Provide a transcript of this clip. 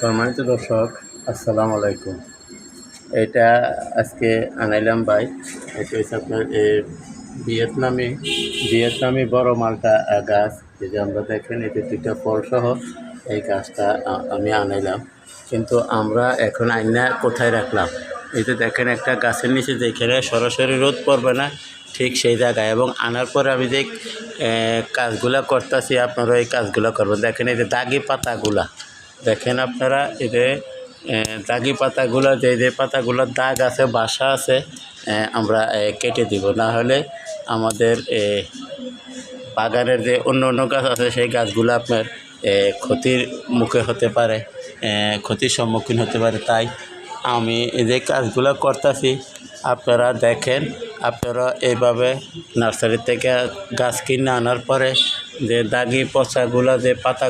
সম্মানিত দর্শক, আসসালামু আলাইকুম। এটা আজকে আনাইলাম ভাই। এটা হচ্ছে আপনার ভিয়েতনামি বড় মালটা গাছ। এই যে আমরা দেখেন এতে দুইটা ফলসহ এই গাছটা আমি আনাইলাম। কিন্তু আমরা এখন আইনা কোথায় রাখলাম? এই যে দেখেন একটা গাছের নিচে যেখানে সরাসরি রোদ পড়বে না, ঠিক সেই জায়গায়। এবং আনার পরে আমি যে কাজগুলা করতেছি, আপনারা এই কাজগুলো করবেন। দেখেন এই যে দাগি পাতাগুলা, দেখেন আপনারা এই যে দাগি পাতাগুলো, যে পাতাগুলোর দাগ আছে, বাসা আছে, আমরা কেটে দিব। না হলে আমাদের বাগানের যে অন্য অন্য গাছ আছে সেই গাছগুলো আপনার ক্ষতির মুখে হতে পারে, ক্ষতির সম্মুখীন হতে পারে। তাই আমি এই যে কাজগুলো করতেছি, আপনারা দেখেন। আপনারা এইভাবে নার্সারি থেকে গাছ কিনে আনার পরে যে দাগি পচাগুলো, যে পাতা